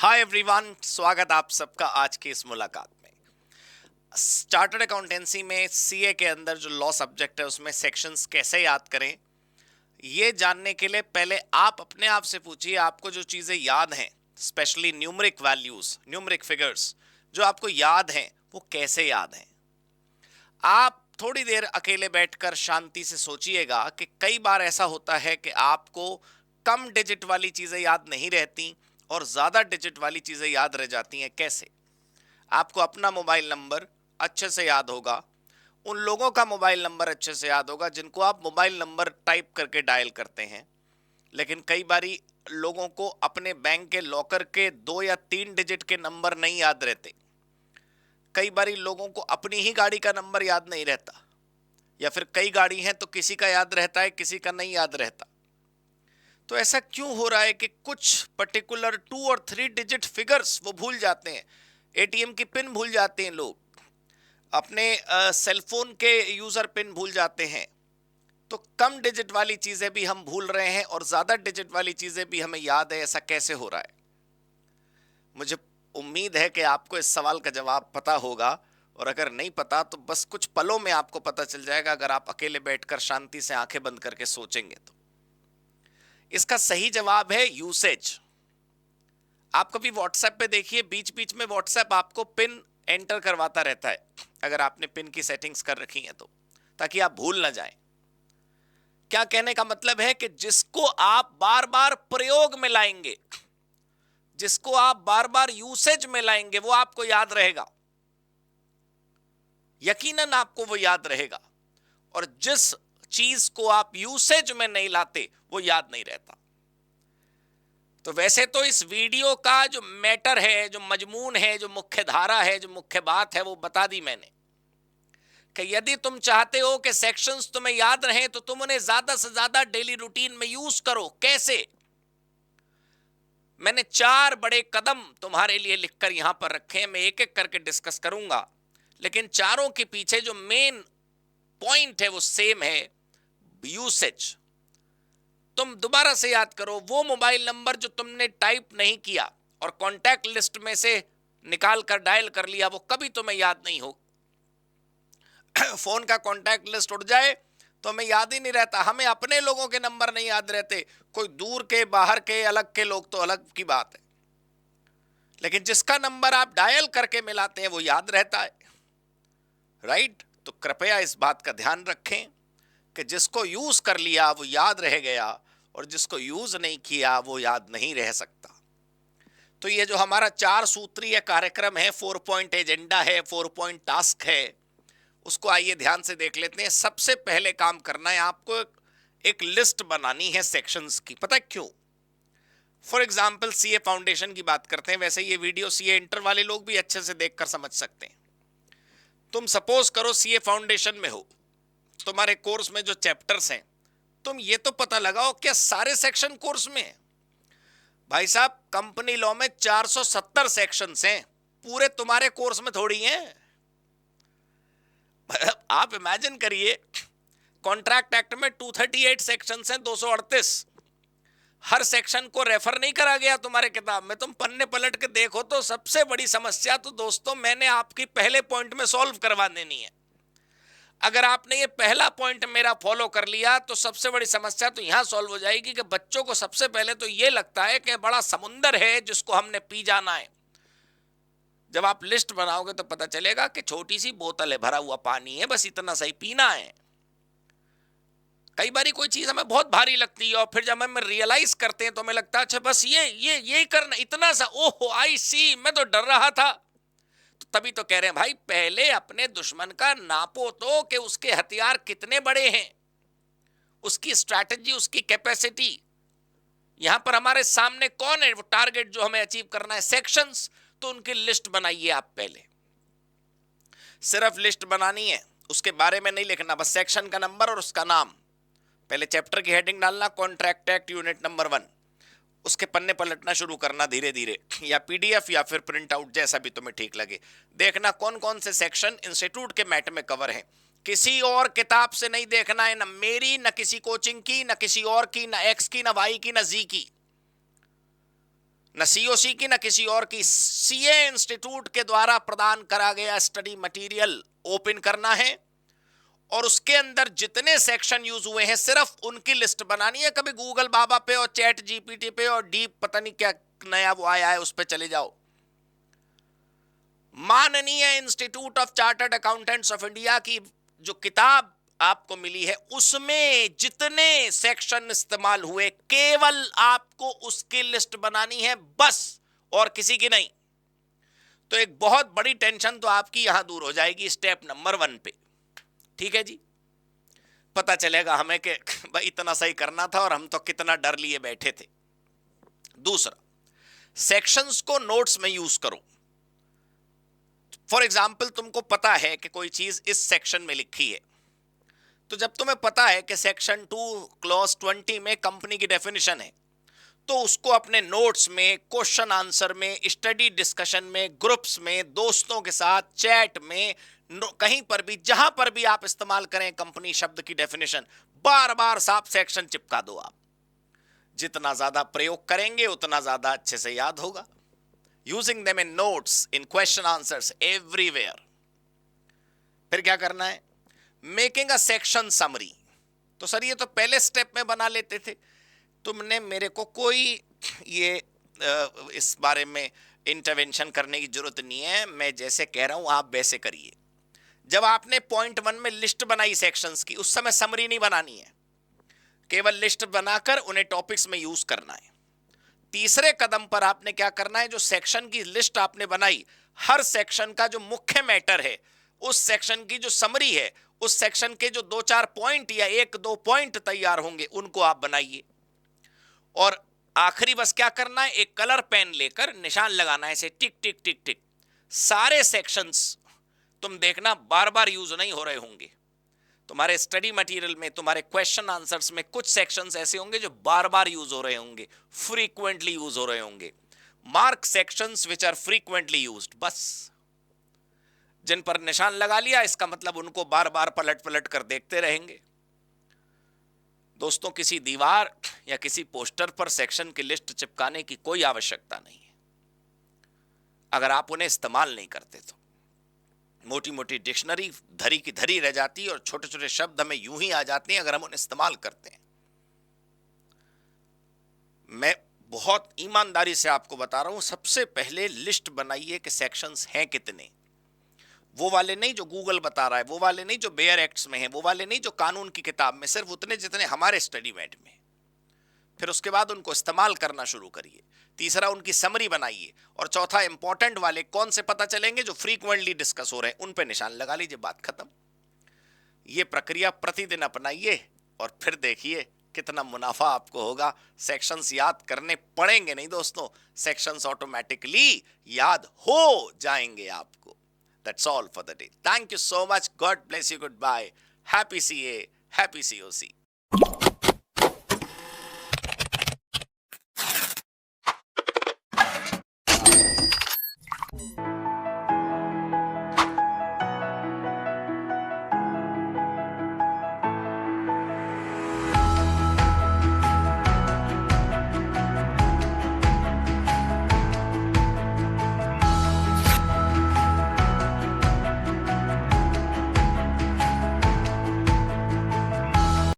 Hi everyone, स्वागत आप सबका आज की इस मुलाकात में। चार्टर्ड अकाउंटेंसी में सीए के अंदर जो लॉ सब्जेक्ट है उसमें सेक्शंस कैसे याद करें, ये जानने के लिए पहले आप अपने आप से पूछिए आपको जो चीज़ें याद हैं, specially numeric values, numeric figures जो आपको याद हैं वो कैसे याद हैं। आप थोड़ी देर अकेले बैठकर शांति से सोचिएगा कि कई बार ऐसा होता है कि आपको कम डिजिट वाली चीज़ें याद नहीं रहती और ज़्यादा डिजिट वाली चीज़ें याद रह जाती हैं। कैसे? आपको अपना मोबाइल नंबर अच्छे से याद होगा, उन लोगों का मोबाइल नंबर अच्छे से याद होगा जिनको आप मोबाइल नंबर टाइप करके डायल करते हैं। लेकिन कई बारी लोगों को अपने बैंक के लॉकर के 2 या 3 डिजिट के नंबर नहीं याद रहते। कई बारी लोगों को अपनी ही गाड़ी का नंबर याद नहीं रहता, या फिर कई गाड़ी हैं तो किसी का याद रहता है, किसी का नहीं याद रहता। तो ऐसा क्यों हो रहा है कि कुछ पर्टिकुलर 2 और 3 डिजिट फिगर्स वो भूल जाते हैं। एटीएम की पिन भूल जाते हैं लोग, अपने सेलफोन के यूजर पिन भूल जाते हैं। तो कम डिजिट वाली चीजें भी हम भूल रहे हैं और ज्यादा डिजिट वाली चीजें भी हमें याद है। ऐसा कैसे हो रहा है? मुझे उम्मीद है कि आपको इस सवाल का जवाब पता होगा, और अगर नहीं पता तो बस कुछ पलों में आपको पता चल जाएगा अगर आप अकेले बैठकर शांति से आंखें बंद करके सोचेंगे तो। इसका सही जवाब है यूसेज। आप कभी व्हाट्सएप पे देखिए, बीच बीच में व्हाट्सएप आपको पिन एंटर करवाता रहता है, अगर आपने पिन की सेटिंग्स कर रखी हैं तो, ताकि आप भूल ना जाएं। क्या कहने का मतलब है कि जिसको आप बार बार प्रयोग में लाएंगे, जिसको आप बार बार यूसेज में लाएंगे, वो आपको याद रहेगा, यकीनन आपको वो याद रहेगा। और जिस चीज को आप यूसेज में नहीं लाते वो याद नहीं रहता। तो वैसे तो इस वीडियो का जो मैटर है, जो मजमून है, जो मुख्य धारा है, जो मुख्य बात है, वो बता दी मैंने कि यदि तुम चाहते हो कि सेक्शंस तुम्हें याद रहें तो तुम उन्हें ज्यादा से ज्यादा डेली रूटीन में यूज करो। कैसे? मैंने 4 बड़े कदम तुम्हारे लिए लिखकर यहां पर रखे हैं। मैं एक एक करके डिस्कस करूंगा, लेकिन चारों के पीछे जो मेन पॉइंट है वो सेम है, यूसेज। तुम दोबारा से याद करो, वो मोबाइल नंबर जो तुमने टाइप नहीं किया और कॉन्टैक्ट लिस्ट में से निकाल कर डायल कर लिया, वो कभी तुम्हें याद नहीं हो। फोन का कॉन्टैक्ट लिस्ट उड़ जाए तो हमें याद ही नहीं रहता। हमें अपने लोगों के नंबर नहीं याद रहते, कोई दूर के, बाहर के, अलग के लोग तो अलग की बात है, लेकिन जिसका नंबर आप डायल करके मिलाते हैं वो याद रहता है, राइट? तो कृपया इस बात का ध्यान रखें कि जिसको यूज कर लिया वो याद रह गया, और जिसको यूज नहीं किया वो याद नहीं रह सकता। तो ये जो हमारा 4 सूत्रीय कार्यक्रम है, 4 पॉइंट एजेंडा है, 4 पॉइंट टास्क है, उसको आइए ध्यान से देख लेते हैं। सबसे पहले काम करना है आपको, एक लिस्ट बनानी है सेक्शंस की। पता है क्यों? फॉर एग्जाम्पल सीए फाउंडेशन की बात करते हैं, वैसे ये वीडियो सीए इंटर वाले लोग भी अच्छे से देखकर समझ सकते हैं। तुम सपोज करो सीए फाउंडेशन में हो, तुम्हारे कोर्स में जो चैप्टर्स हैं, तुम ये तो पता लगाओ क्या सारे सेक्शन कोर्स में है। भाई साहब, कंपनी लॉ में 470 सेक्शंस हैं, पूरे तुम्हारे कोर्स में थोड़ी हैं। आप इमेजिन करिए, कॉन्ट्रैक्ट एक्ट में 238 सेक्शंस हैं, 238। हर सेक्शन को रेफर नहीं करा गया तुम्हारे किताब में। तुम पन्ने पलट के देखो तो सबसे बड़ी समस्या तो दोस्तों मैंने आपकी पहले पॉइंट में सॉल्व करवा देनी है। अगर आपने ये पहला पॉइंट मेरा फॉलो कर लिया तो सबसे बड़ी समस्या तो यहां सॉल्व हो जाएगी कि बच्चों को सबसे पहले तो ये लगता है कि बड़ा समुंदर है जिसको हमने पी जाना है। जब आप लिस्ट बनाओगे तो पता चलेगा कि छोटी सी बोतल है, भरा हुआ पानी है, बस इतना सही पीना है। कई बारी कोई चीज हमें बहुत भारी लगती है और फिर जब हम रियलाइज करते हैं तो हमें लगता है अच्छा बस ये करना, इतना सा, ओहो आई सी, मैं तो डर रहा था। तो तभी तो कह रहे हैं भाई, पहले अपने दुश्मन का नापो तो कि उसके हथियार कितने बड़े हैं, उसकी स्ट्रैटेजी, उसकी कैपेसिटी। यहां पर हमारे सामने कौन है वो टारगेट जो हमें अचीव करना है, सेक्शंस। तो उनकी लिस्ट बनाइए आप पहले। सिर्फ लिस्ट बनानी है, उसके बारे में नहीं लिखना, बस सेक्शन का नंबर और उसका नाम। पहले चैप्टर की हेडिंग डालना, कॉन्ट्रैक्ट एक्ट यूनिट नंबर 1, उसके पन्ने पलटना शुरू करना धीरे धीरे, या पीडीएफ या फिर प्रिंट आउट, जैसा भी तुम्हें ठीक लगे। देखना कौन कौन से सेक्शन इंस्टीट्यूट के मैट में कवर हैं। किसी और किताब से नहीं देखना है, ना मेरी, ना किसी कोचिंग की, ना किसी और की, ना एक्स की, ना वाई की, ना जी की, न सीओसी की न किसी और की, सीए इंस्टीट्यूट के द्वारा प्रदान करा गया स्टडी मटेरियल ओपन करना है और उसके अंदर जितने सेक्शन यूज हुए हैं सिर्फ उनकी लिस्ट बनानी है। कभी गूगल बाबा पे और चैट जीपीटी पे और डीप पता नहीं क्या नया वो आया है उस पे चले जाओ। माननीय institute of chartered accountants of India की जो किताब आपको मिली है उसमें जितने सेक्शन इस्तेमाल हुए केवल आपको उसकी लिस्ट बनानी है बस, और किसी की नहीं। तो एक बहुत बड़ी टेंशन तो आपकी यहां दूर हो जाएगी स्टेप नंबर 1 पे। ठीक है जी, पता चलेगा हमें कि भाई इतना सही करना था और हम तो कितना डर लिए बैठे थे। दूसरा, सेक्शंस को नोट्स में यूज करो। फॉर एग्जाम्पल तुमको पता है कि कोई चीज इस सेक्शन में लिखी है, तो जब तुम्हें पता है कि सेक्शन 2 क्लॉज 20 में कंपनी की डेफिनेशन है, तो उसको अपने नोट्स में, क्वेश्चन आंसर में, स्टडी डिस्कशन में, ग्रुप्स में, दोस्तों के साथ चैट में, कहीं पर भी जहां पर भी आप इस्तेमाल करें कंपनी शब्द की डेफिनेशन, बार बार साफ सेक्शन चिपका दो। आप जितना ज्यादा प्रयोग करेंगे उतना ज्यादा अच्छे से याद होगा। Using them in notes, in question answers, everywhere. फिर क्या करना है? Making a section summary. तो सर ये तो पहले स्टेप में बना लेते थे, तुमने मेरे को कोई ये इस बारे में इंटरवेंशन करने की जरूरत नहीं है, मैं जैसे कह रहा हूं आप वैसे करिए। जब आपने पॉइंट 1 में लिस्ट बनाई सेक्शंस की, उस समय समरी नहीं बनानी है, केवल लिस्ट बनाकर उन्हें टॉपिक्स में यूज करना है। तीसरे कदम पर आपने क्या करना है? जो सेक्शन की लिस्ट आपने बनाई, हर सेक्शन का जो मुख्य मैटर है, उस सेक्शन की जो समरी है, उस सेक्शन के जो 2-4 पॉइंट या 1-2 पॉइंट तैयार होंगे उनको आप बनाइए। और आखिरी बस क्या करना है? एक कलर पेन लेकर निशान लगाना है, ऐसे टिक टिक टिक टिक। सारे सेक्शंस तुम देखना बार बार यूज नहीं हो रहे होंगे। तुम्हारे स्टडी मटेरियल में, तुम्हारे क्वेश्चन आंसर्स में कुछ सेक्शंस ऐसे होंगे जो बार बार यूज हो रहे होंगे, फ्रीक्वेंटली यूज हो रहे होंगे। Mark sections which are frequently used, बस जिन पर निशान लगा लिया इसका मतलब उनको बार बार पलट पलट कर देखते रहेंगे। दोस्तों, किसी दीवार या किसी पोस्टर पर सेक्शन की लिस्ट चिपकाने की कोई आवश्यकता नहीं है अगर आप उन्हें इस्तेमाल नहीं करते तो। मोटी मोटी डिक्शनरी धरी की धरी रह जाती है और छोटे छोटे शब्द हमें यूं ही आ जाते हैं अगर हम उन्हें इस्तेमाल करते हैं। मैं बहुत ईमानदारी से आपको बता रहा हूं, सबसे पहले लिस्ट बनाइए कि सेक्शंस हैं कितने। वो वाले नहीं जो गूगल बता रहा है, वो वाले नहीं जो बेयर एक्ट्स में है, वो वाले नहीं जो कानून की किताब में, सिर्फ उतने जितने हमारे स्टडी मेट में। फिर उसके बाद उनको इस्तेमाल करना शुरू करिए। तीसरा, उनकी समरी बनाइए। और चौथा, इंपॉर्टेंट वाले कौन से पता चलेंगे? जो फ्रीक्वेंटली डिस्कस हो रहे हैं, उन पे निशान लगा लीजिए, बात खत्म। ये प्रक्रिया प्रतिदिन अपनाइए और फिर देखिए कितना मुनाफा आपको होगा। सेक्शंस याद करने पड़ेंगे नहीं दोस्तों, सेक्शंस ऑटोमेटिकली याद हो जाएंगे आपको। That's all for the day. Thank you so much. God bless you. Goodbye. Happy CA. Happy COC.